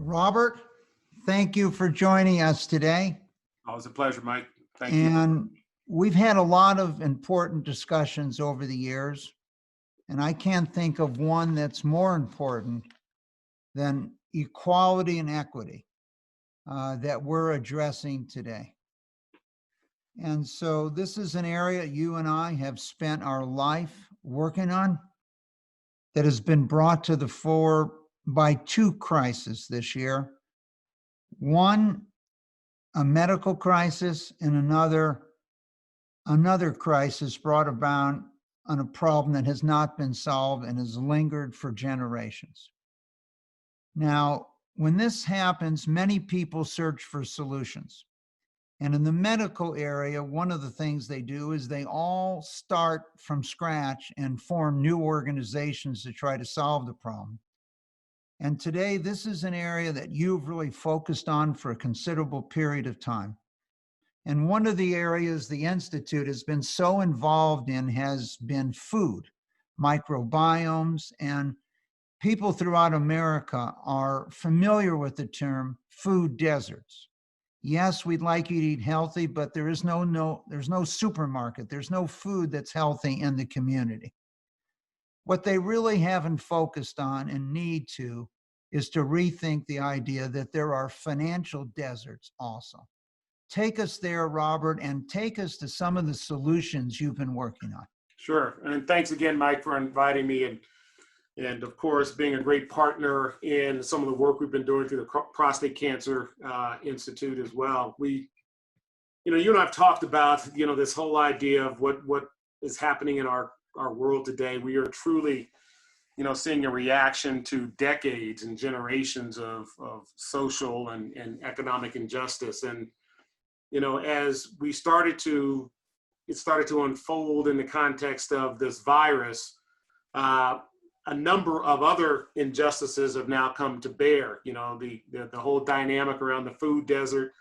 Robert, thank you for joining us today. Always a pleasure, Mike. Thank you. And we've had a lot of important discussions over the years, and I can't think of one that's more important than equality and equity that we're addressing today. And so this is an area you and I have spent our life working on that has been brought to the fore by two crises this year. One, a medical crisis, and another crisis brought about on a problem that has not been solved and has lingered for generations. Now, when this happens, many people search for solutions. And in the medical area, one of the things they do is they all start from scratch and form new organizations to try to solve the problem. And today, this is an area that you've really focused on for a considerable period of time. And one of the areas the Institute has been so involved in has been food, microbiomes, and people throughout America are familiar with the term food deserts. Yes, we'd like you to eat healthy, but there's no supermarket. There's no food that's healthy in the community. What they really haven't focused on and need to is to rethink the idea that there are financial deserts also. Take us there, Robert, and take us to some of the solutions you've been working on. Sure. And thanks again, Mike, for inviting me and of course, being a great partner in some of the work we've been doing through the Prostate Cancer Institute as well. You and I've talked about, this whole idea of what is happening in our world today. We are truly, seeing a reaction to decades and generations of social and economic injustice. And, as it started to unfold in the context of this virus, a number of other injustices have now come to bear. The whole dynamic around the food desert,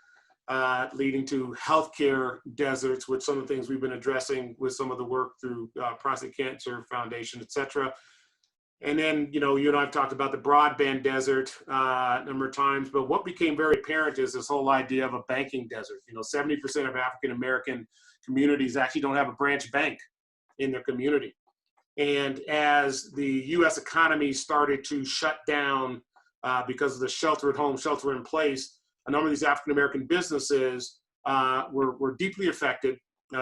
leading to healthcare deserts, with some of the things we've been addressing with some of the work through Prostate Cancer Foundation, et cetera. And then, you and I have talked about the broadband desert a number of times, but what became very apparent is this whole idea of a banking desert. 70% of African-American communities actually don't have a branch bank in their community. And as the U.S. economy started to shut down because of the shelter at home, shelter in place, a number of these African-American businesses were deeply affected,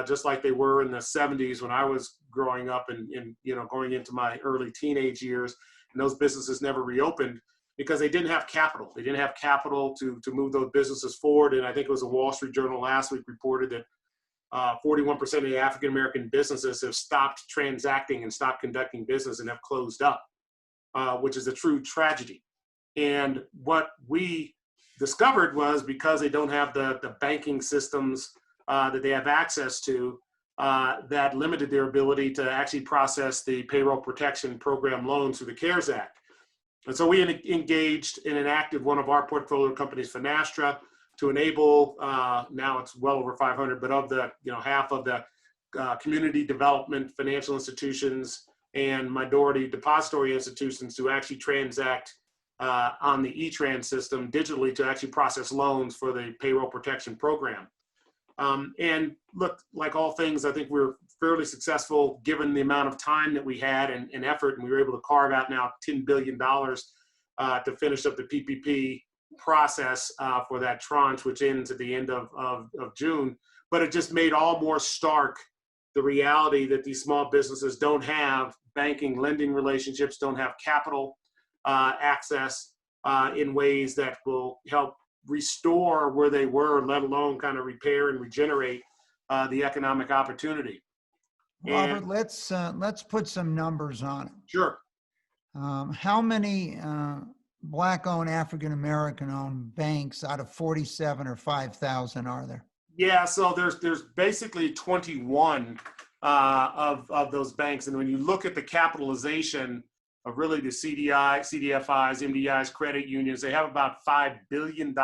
just like they were in the 70s when I was growing up and going into my early teenage years. And those businesses never reopened because they didn't have capital. They didn't have capital to move those businesses forward. And I think it was the Wall Street Journal last week reported that 41% of the African-American businesses have stopped transacting and stopped conducting business and have closed up, which is a true tragedy. And what we discovered was because they don't have the banking systems that they have access to, that limited their ability to actually process the payroll protection program loans through the CARES Act. And so we engaged and enacted one of our portfolio companies, Finastra, to enable, now it's well over 500, but of the, half of the community development financial institutions and minority depository institutions to actually transact on the E-Trans system digitally to actually process loans for the payroll protection program. And look, like all things, I think we're fairly successful given the amount of time that we had and effort, and we were able to carve out now $10 billion to finish up the PPP process for that tranche, which ends at the end of June. But it just made all more stark the reality that these small businesses don't have banking, lending relationships, don't have capital access in ways that will help restore where they were, let alone kind of repair and regenerate the economic opportunity. Robert, let's put some numbers on it. Sure. How many Black-owned, African-American-owned banks out of 47 or 5,000 are there? Yeah, so there's basically 21 of those banks, and when you look at the capitalization of really the CDFIs, MDIs, credit unions, they have about $5 billion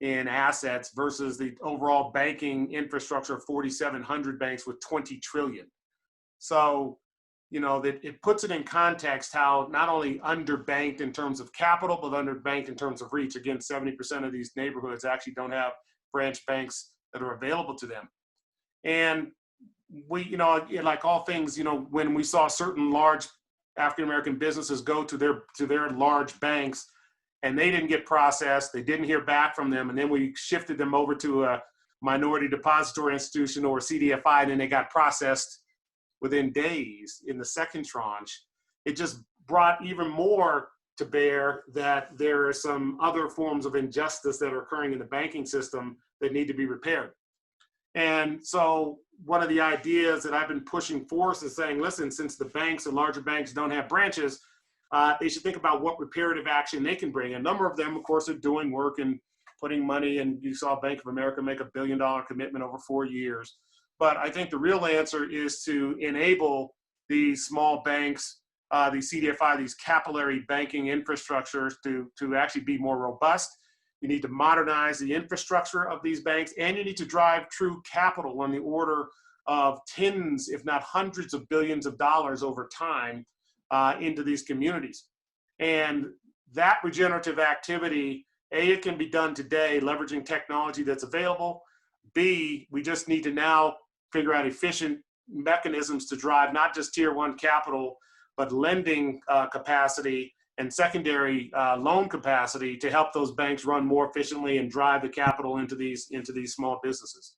in assets versus the overall banking infrastructure of 4,700 banks with 20 trillion. So that it puts it in context how not only underbanked in terms of capital, but underbanked in terms of reach. Again, 70% of these neighborhoods actually don't have branch banks that are available to them. And we, like all things, when we saw certain large African-American businesses go to their large banks and they didn't get processed, they didn't hear back from them, and then we shifted them over to a minority depository institution or CDFI, and then they got processed within days in the second tranche. It just brought even more to bear that there are some other forms of injustice that are occurring in the banking system that need to be repaired. And so one of the ideas that I've been pushing forth is saying, listen, since the banks and larger banks don't have branches, they should think about what reparative action they can bring. A number of them, of course, are doing work and putting money, and you saw Bank of America make $1 billion commitment over 4 years. But I think the real answer is to enable these small banks, these CDFI, these capillary banking infrastructures to actually be more robust. You need to modernize the infrastructure of these banks, and you need to drive true capital on the order of tens, if not hundreds of billions of dollars over time into these communities. And that regenerative activity, A, it can be done today leveraging technology that's available. B, we just need to now figure out efficient mechanisms to drive not just tier one capital, but lending capacity and secondary loan capacity to help those banks run more efficiently and drive the capital into these small businesses.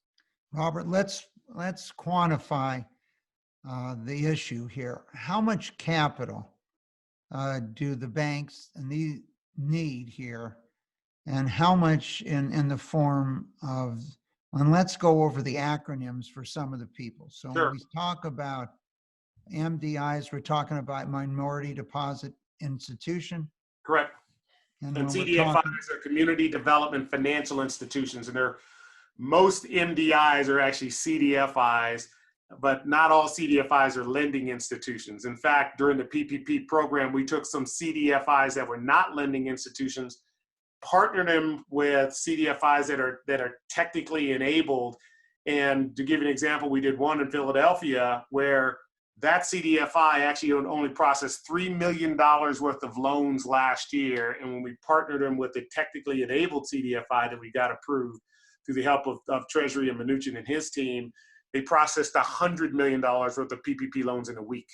Robert, let's quantify the issue here. How much capital do the banks need here, and how much in the form of, and let's go over the acronyms for some of the people. So Sure. when we talk about MDIs, we're talking about minority deposit institution. Correct. And And when we're CDFIs talking, are community development financial institutions, and most MDIs are actually CDFIs, but not all CDFIs are lending institutions. In fact, during the PPP program, we took some CDFIs that were not lending institutions, partnered them with CDFIs that are technically enabled. And to give you an example, we did one in Philadelphia where that CDFI actually only processed $3 million worth of loans last year. And when we partnered them with a technically enabled CDFI that we got approved through the help of Treasury and Milken and his team, they processed $100 million worth of PPP loans in a week.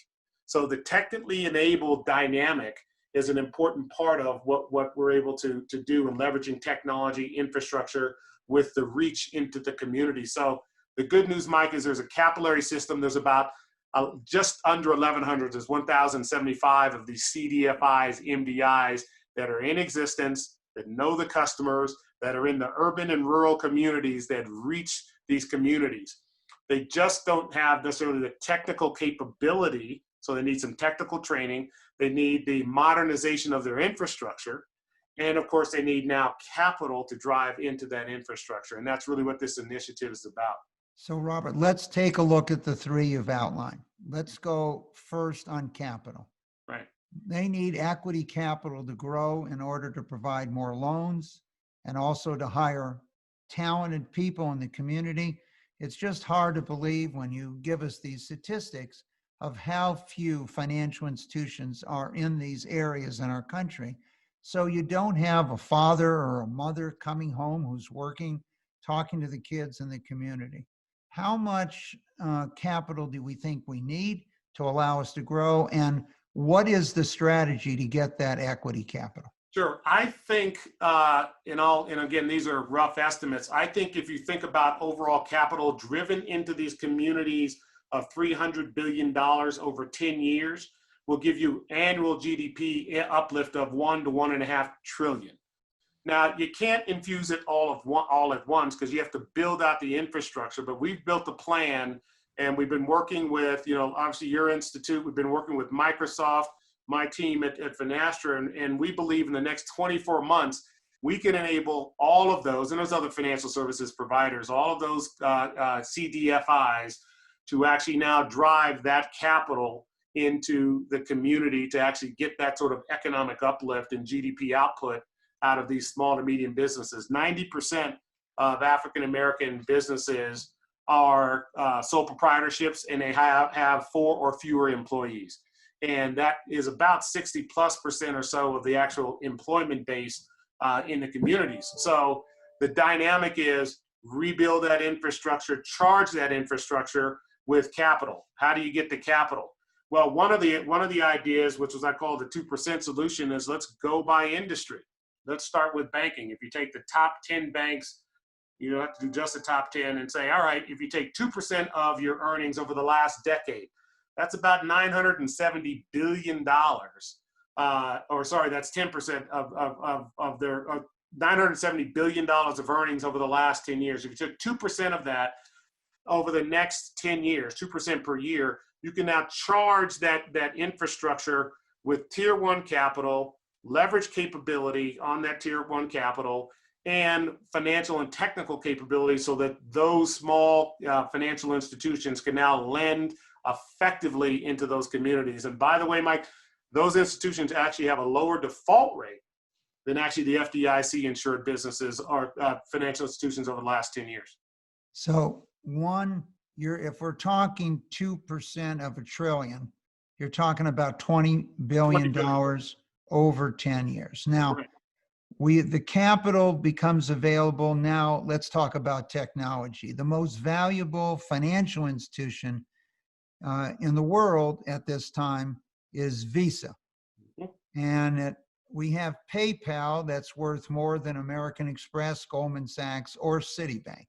So the technically enabled dynamic is an important part of what we're able to do in leveraging technology infrastructure with the reach into the community. So the good news, Mike, is there's a capillary system. There's about just under 1,100, there's 1,075 of these CDFIs, MDIs that are in existence, that know the customers, that are in the urban and rural communities that reach these communities. They just don't have necessarily the technical capability, so they need some technical training. They need the modernization of their infrastructure. And of course, they need now capital to drive into that infrastructure. And that's really what this initiative is about. so Robert, let's take a look at the three you've outlined. Let's go first on capital. Right. They need equity capital to grow in order to provide more loans and also to hire talented people in the community. It's just hard to believe when you give us these statistics of how few financial institutions are in these areas in our country. So you don't have a father or a mother coming home who's working, talking to the kids in the community. How much capital do we think we need to allow us to grow? And what is the strategy to get that equity capital? Sure. I think, and again, these are rough estimates. I think if you think about overall capital driven into these communities of $300 billion over 10 years, will give you annual GDP uplift of 1 to 1.5 trillion. Now, you can't infuse it all at once because you have to build out the infrastructure, but we've built a plan and we've been working with, obviously your institute, we've been working with Microsoft, my team at Finastra, and we believe in the next 24 months, we can enable all of those, and those other financial services providers, all of those CDFIs to actually now drive that capital into the community to actually get that sort of economic uplift and GDP output out of these small to medium businesses. 90% of African-American businesses are sole proprietorships, and they have 4 or fewer employees. And that is about 60+% or so of the actual employment base in the communities. So the dynamic is rebuild that infrastructure, charge that infrastructure with capital. How do you get the capital? Well, one of the ideas, which was I call the 2% solution, is let's go by industry. Let's start with banking. If you take the top 10 banks, you don't have to do just the top 10, and say, all right, if you take 2% of your earnings over the last decade, that's about $970 billion. Or sorry, that's 10% of their $970 billion of earnings over the last 10 years. If you took 2% of that over the next 10 years, 2% per year, you can now charge that infrastructure with tier 1 capital, leverage capability on that tier 1 capital, and financial and technical capability, so that those small financial institutions can now lend effectively into those communities. And by the way, Mike, those institutions actually have a lower default rate than actually the FDIC insured businesses or financial institutions over the last 10 years. So if we're talking 2% of $1 trillion, you're talking about $20 billion over 10 years. Now, Right. The capital becomes available. Now let's talk about technology. The most valuable financial institution in the world at this time is Visa. And we have PayPal that's worth more than American Express, Goldman Sachs, or Citibank.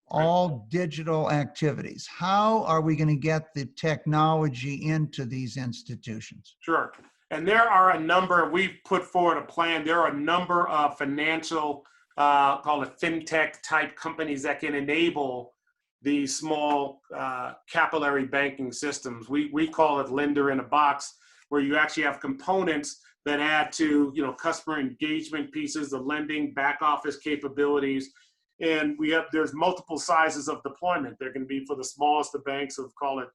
All digital activities. How are we going to get the technology into these institutions? Sure. And there are a number, we've put forward a plan. There are a number of financial, call it fintech type companies that can enable these small capillary banking systems. We call it lender in a box, where you actually have components that add to, customer engagement pieces, the lending, back office capabilities. And there's multiple sizes of deployment. There can be for the smallest of banks of, call it,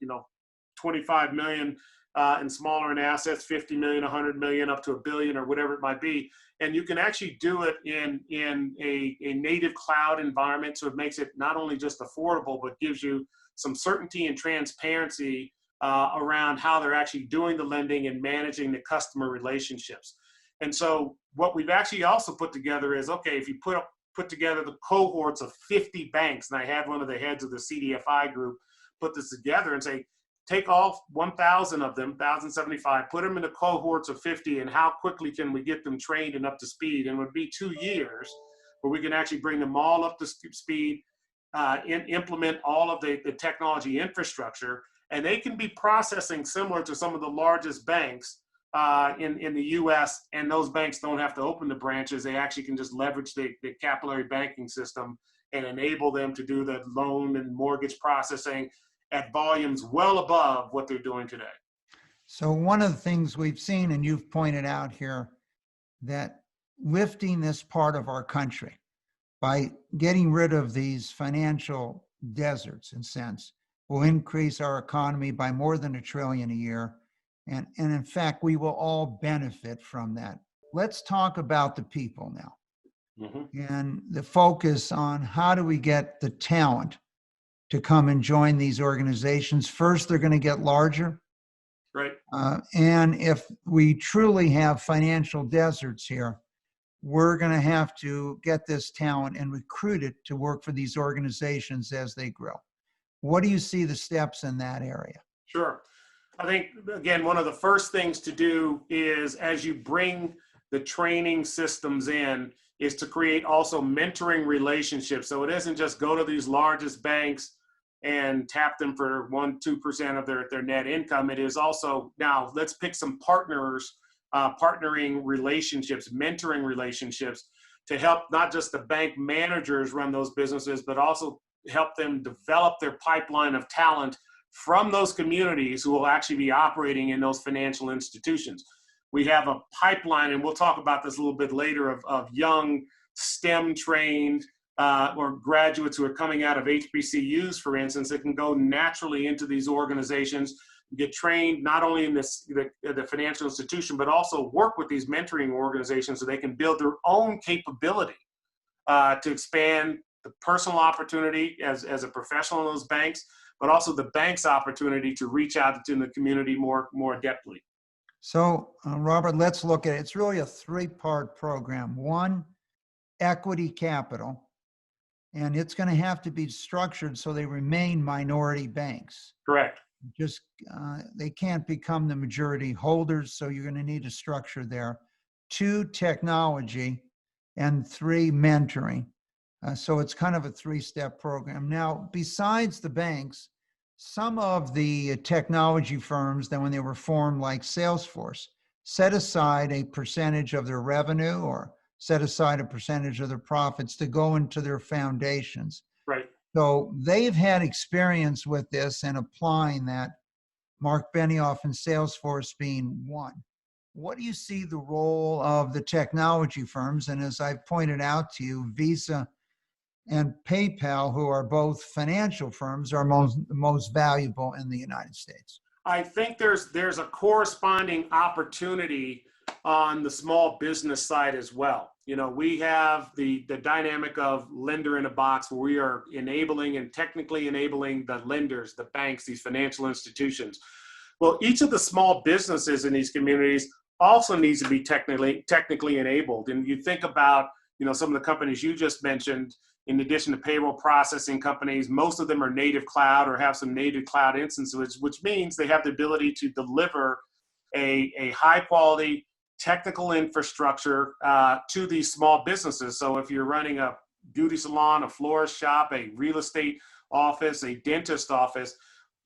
25 million and smaller in assets, 50 million, 100 million, up to $1 billion or whatever it might be. And you can actually do it in a native cloud environment. So it makes it not only just affordable, but gives you some certainty and transparency around how they're actually doing the lending and managing the customer relationships. And so what we've actually also put together is, okay, if you put together the cohorts of 50 banks, and I had one of the heads of the CDFI group put this together and say, take all 1,000 of them, 1,075, put them into cohorts of 50, and how quickly can we get them trained and up to speed? And it would be 2 years where we can actually bring them all up to speed, implement all of the technology infrastructure, and they can be processing similar to some of the largest banks in the US, and those banks don't have to open the branches. They actually can just leverage the capillary banking system and enable them to do the loan and mortgage processing at volumes well above what they're doing today. So one of the things we've seen, and you've pointed out here, that lifting this part of our country by getting rid of these financial deserts, in a sense, will increase our economy by more than $1 trillion a year. And in fact, we will all benefit from that. Let's talk about the people now. And the focus on how do we get the talent to come and join these organizations. First, they're going to get larger. Right. And if we truly have financial deserts here, we're going to have to get this talent and recruit it to work for these organizations as they grow. What do you see the steps in that area? Sure. I think, again, one of the first things to do is, as you bring the training systems in, is to create also mentoring relationships. So it isn't just go to these largest banks and tap them for 1-2% of their net income. It is also, now let's pick some partners, partnering relationships, mentoring relationships, to help not just the bank managers run those businesses, but also help them develop their pipeline of talent from those communities who will actually be operating in those financial institutions. We have a pipeline, and we'll talk about this a little bit later, of young STEM trained or graduates who are coming out of HBCUs, for instance, that can go naturally into these organizations, get trained not only in the financial institution, but also work with these mentoring organizations so they can build their own capability to expand the personal opportunity as a professional in those banks, but also the bank's opportunity to reach out to the community more adeptly. So, Robert, let's look at it. It's really a three-part program. One, equity capital, and it's going to have to be structured so they remain minority banks. Correct. Just they can't become the majority holders, so you're going to need a structure there. Two, technology, and three, mentoring. So it's kind of a three-step program. Now, besides the banks, some of the technology firms that when they were formed, like Salesforce, set aside a percentage of their revenue or set aside a percentage of their profits to go into their foundations. Right. So they've had experience with this and applying that, Mark Benioff and Salesforce being one. What do you see the role of the technology firms? And as I pointed out to you, Visa and PayPal, who are both financial firms, are most valuable in the United States. I think there's a corresponding opportunity on the small business side as well. You know, we have the dynamic of lender in a box where we are enabling and technically enabling the lenders, the banks, these financial institutions. Well, each of the small businesses in these communities also needs to be technically enabled. And you think about, you know, some of the companies you just mentioned, in addition to payroll processing companies, most of them are native cloud or have some native cloud instances, which means they have the ability to deliver a high quality technical infrastructure to these small businesses. So if you're running a beauty salon, a florist shop, a real estate office, a dentist office,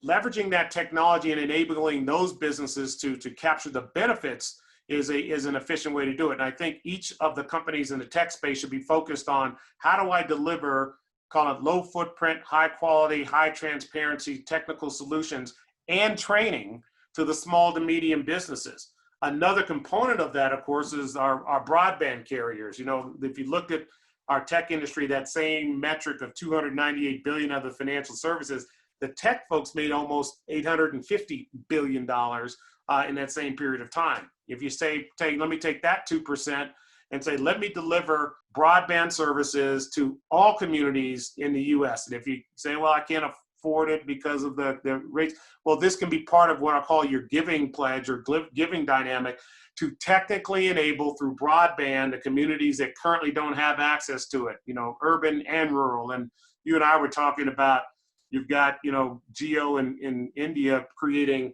leveraging that technology and enabling those businesses to capture the benefits is an efficient way to do it. And I think each of the companies in the tech space should be focused on how do I deliver, call it low footprint, high quality, high transparency technical solutions and training to the small to medium businesses. Another component of that, of course, is our broadband carriers. You know, if you looked at our tech industry, that same metric of 298 billion of the financial services, the tech folks made almost $850 billion in that same period of time. If you say, let me take that 2% and say, let me deliver broadband services to all communities in the US. And if you say, well, I can't afford it because of the rates, well, this can be part of what I call your giving pledge or giving dynamic to technically enable through broadband the communities that currently don't have access to it, you know, urban and rural. And you and I were talking about, you've got, you know, Geo in India creating,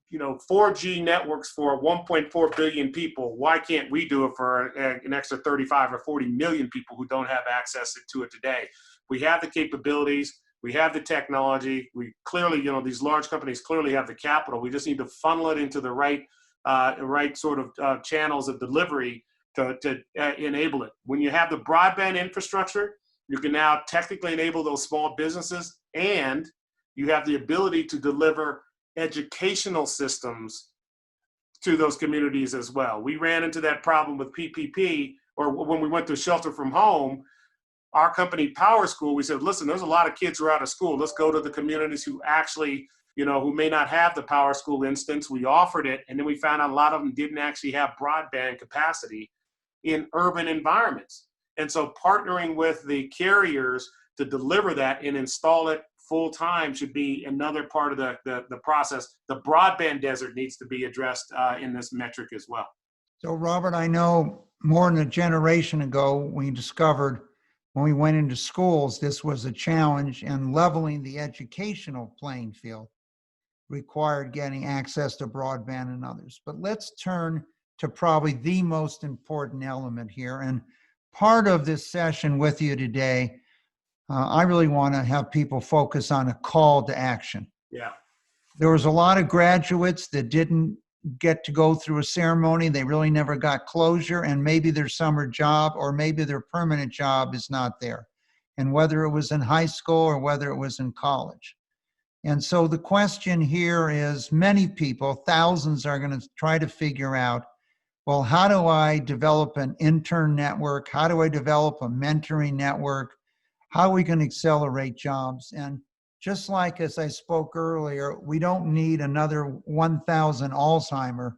you know, 4G networks for 1.4 billion people. Why can't we do it for an extra 35 or 40 million people who don't have access to it today? We have the capabilities. We have the technology. We clearly, you know, these large companies clearly have the capital. We just need to funnel it into the right sort of channels of delivery to enable it. When you have the broadband infrastructure, you can now technically enable those small businesses, and you have the ability to deliver educational systems to those communities as well. We ran into that problem with PPP, or when we went to shelter from home, our company Power School, we said, listen, there's a lot of kids who are out of school. Let's go to the communities who actually, you know, who may not have the Power School instance. We offered it, and then we found out a lot of them didn't actually have broadband capacity in urban environments. And so partnering with the carriers to deliver that and install it full time should be another part of the process. The broadband desert needs to be addressed in this metric as well. So Robert, I know more than a generation ago, we discovered when we went into schools, this was a challenge, and leveling the educational playing field required getting access to broadband and others. But let's turn to probably the most important element here. And part of this session with you today, I really want to have people focus on a call to action. Yeah. There was a lot of graduates that didn't get to go through a ceremony. They really never got closure, and maybe their summer job or maybe their permanent job is not there. And whether it was in high school or whether it was in college. And so the question here is, many people, thousands, are going to try to figure out, well, how do I develop an intern network? How do I develop a mentoring network? How are we going to accelerate jobs? And just like as I spoke earlier, we don't need another 1,000 Alzheimer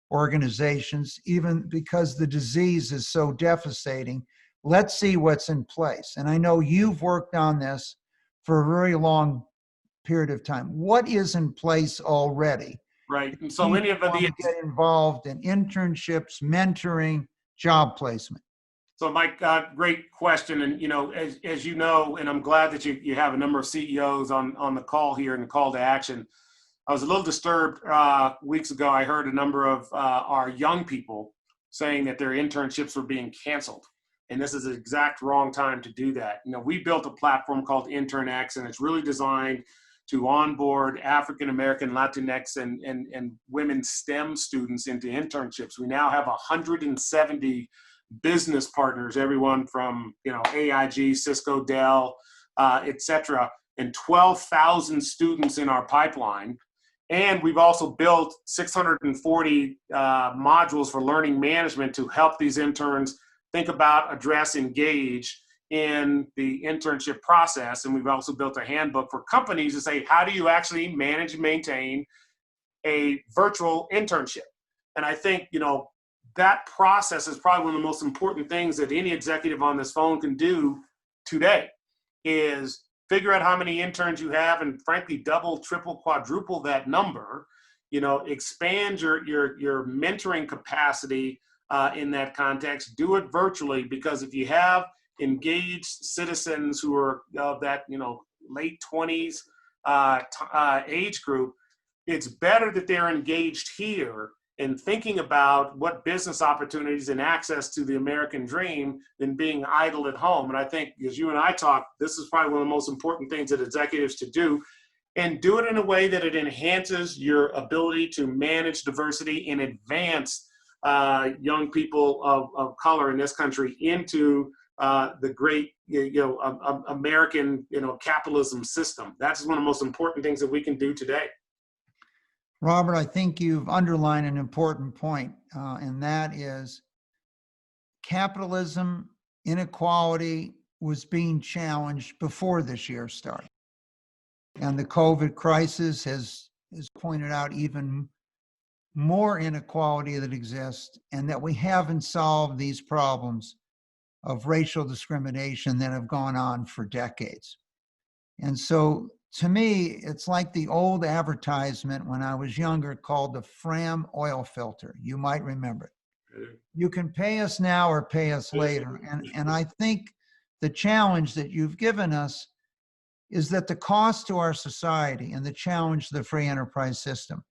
organizations, even because the disease is so devastating. let's see what's in place. And I know you've worked on this for a very long period of time. What is in place already? Right. And so any of Want the to get involved in internships, mentoring, job placement? So Mike, great question. And, as you know, and I'm glad that you have a number of CEOs on the call here and the call to action. I was a little disturbed weeks ago. I heard a number of our young people saying that their internships were being canceled. And this is the exact wrong time to do that. We built a platform called InternX, and it's really designed to onboard African-American, Latinx, and women STEM students into internships. We now have 170 business partners, everyone from AIG, Cisco, Dell, et cetera, and 12,000 students in our pipeline. And we've also built 640 modules for learning management to help these interns think about, address, engage in the internship process. And we've also built a handbook for companies to say, how do you actually manage and maintain a virtual internship? And I think, that process is probably one of the most important things that any executive on this phone can do today, is figure out how many interns you have and frankly, double, triple, quadruple that number, expand your mentoring capacity in that context, do it virtually, because if you have engaged citizens who are of that, late 20s age group, it's better that they're engaged here and thinking about what business opportunities and access to the American dream than being idle at home. And I think, as you and I talk, this is probably one of the most important things that executives to do, and do it in a way that it enhances your ability to manage diversity and advance young people of color in this country into the great, American, capitalism system. That's one of the most important things that we can do today. Robert, I think you've underlined an important point, and that is capitalism, inequality was being challenged before this year started. And the COVID crisis has pointed out even more inequality that exists, and that we haven't solved these problems of racial discrimination that have gone on for decades. And so to me, it's like the old advertisement when I was younger called the Fram oil filter. You might remember it. You can pay us now or pay us later. And I think the challenge that you've given us is that the cost to our society and the challenge to the free enterprise system,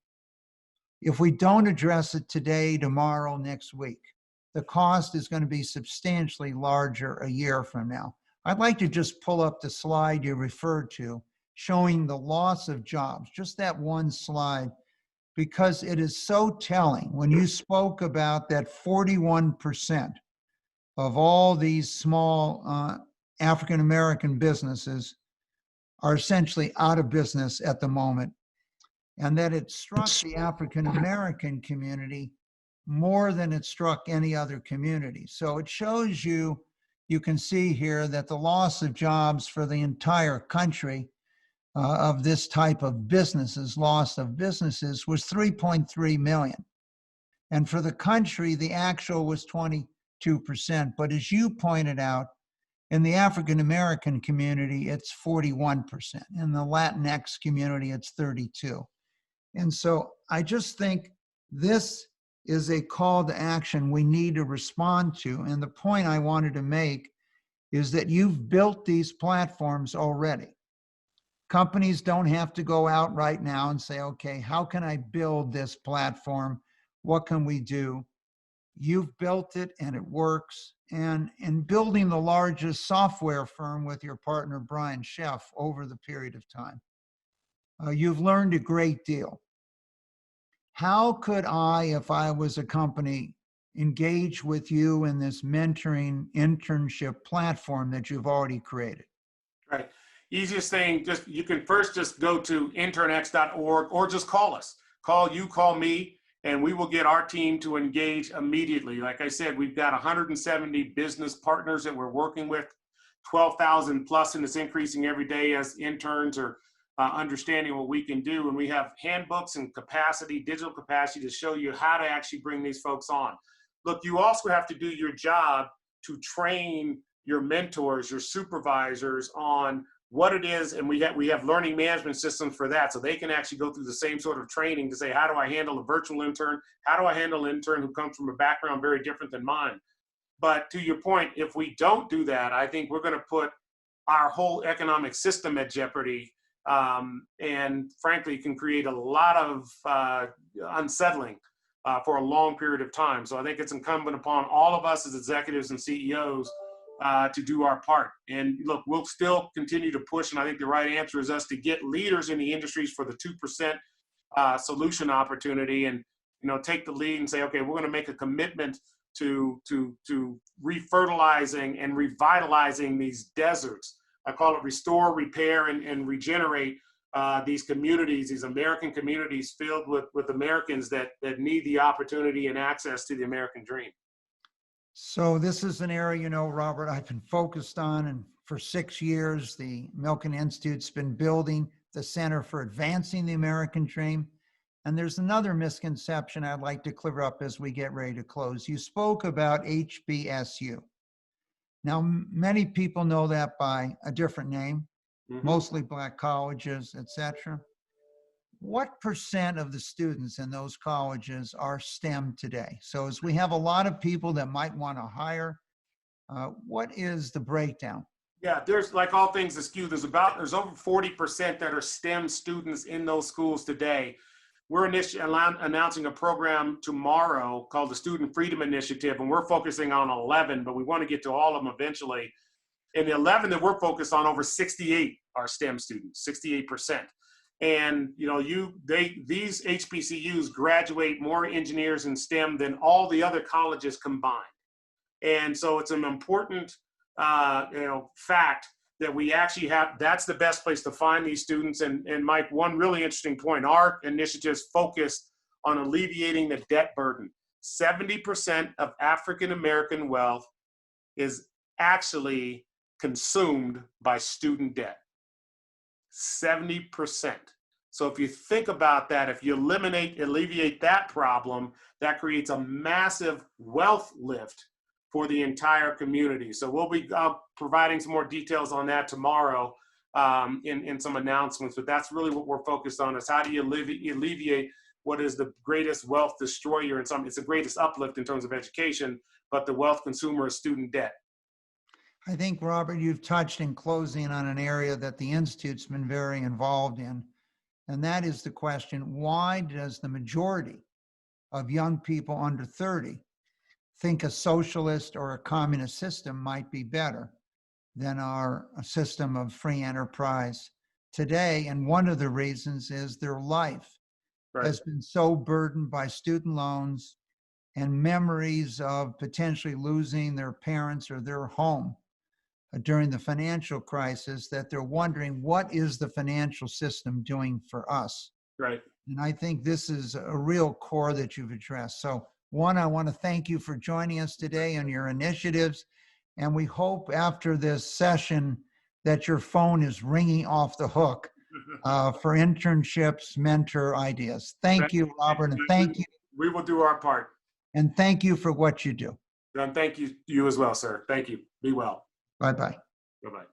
if we don't address it today, tomorrow, next week, the cost is going to be substantially larger a year from now. I'd like to just pull up the slide you referred to, showing the loss of jobs, just that one slide, because it is so telling. When you spoke about that 41% of all these small African-American businesses are essentially out of business at the moment, and that it struck the African-American community more than it struck any other community. So it shows you can see here that the loss of jobs for the entire country of this type of businesses, loss of businesses, was 3.3 million. And for the country, the actual was 22%. But as you pointed out, in the African-American community, it's 41%. In the Latinx community, it's 32%. And so I just think this is a call to action we need to respond to. And the point I wanted to make is that you've built these platforms already. Companies don't have to go out right now and say, okay, how can I build this platform? What can we do? You've built it and it works. And in building the largest software firm with your partner, Brian Sheff, over the period of time, you've learned a great deal. How could I, if I was a company, engage with you in this mentoring internship platform that you've already created? Right. Easiest thing, you can first just go to internx.org or just call us. Call me, and we will get our team to engage immediately. Like I said, we've got 170 business partners that we're working with, 12,000 plus, and it's increasing every day as interns are understanding what we can do. And we have handbooks and capacity, digital capacity, to show you how to actually bring these folks on. Look, you also have to do your job to train your mentors, your supervisors on what it is. And we have learning management systems for that. So they can actually go through the same sort of training to say, how do I handle a virtual intern? How do I handle an intern who comes from a background very different than mine? But to your point, if we don't do that, I think we're going to put our whole economic system at jeopardy, and frankly can create a lot of unsettling for a long period of time. So I think it's incumbent upon all of us as executives and CEOs to do our part. And look, we'll still continue to push, and I think the right answer is us to get leaders in the industries for the 2% solution opportunity, and take the lead and say, okay, we're going to make a commitment to refertilizing and revitalizing these deserts. I call it restore, repair, and regenerate these communities, these American communities filled with Americans that need the opportunity and access to the American dream. So this is an area, Robert, I've been focused on, and for 6 years, the Milken Institute's been building the Center for Advancing the American Dream. And there's another misconception I'd like to clear up as we get ready to close. You spoke about HBSU. Now, many people know that by a different name, mostly Black colleges, etc. What percent of the students in those colleges are STEM today? So as we have a lot of people that might want to hire, what is the breakdown? Yeah, there's, like all things askew, there's over 40% that are STEM students in those schools today. We're announcing a program tomorrow called the Student Freedom Initiative, and we're focusing on 11, but we want to get to all of them eventually. And the 11 that we're focused on, over 68 are STEM students, 68%. And these HBCUs graduate more engineers in STEM than all the other colleges combined. And so it's an important fact that we actually have. That's the best place to find these students. And Mike, one really interesting point, our initiatives focused on alleviating the debt burden. 70% of African-American wealth is actually consumed by student debt. 70%. So if you think about that, if you alleviate that problem, that creates a massive wealth lift for the entire community. So we'll be providing some more details on that tomorrow in some announcements, but that's really what we're focused on, is how do you alleviate what is the greatest wealth destroyer it's the greatest uplift in terms of education, but the wealth consumer is student debt. I think, Robert, you've touched in closing on an area that the Institute's been very involved in, and that is the question, why does the majority of young people under 30 think a socialist or a communist system might be better than our system of free enterprise today? And one of the reasons is their life has been so burdened by student loans and memories of potentially losing their parents or their home during the financial crisis that they're wondering, what is the financial system doing for us? Right. And I think this is a real core that you've addressed. So one, I want to thank you for joining us today on your initiatives. And we hope after this session that your phone is ringing off the hook for internships, mentor ideas. Thank you, Robert, and thank you. We will do our part. And thank you for what you do. And thank you as well, sir. Thank you. Be well. Bye-bye. Bye-bye.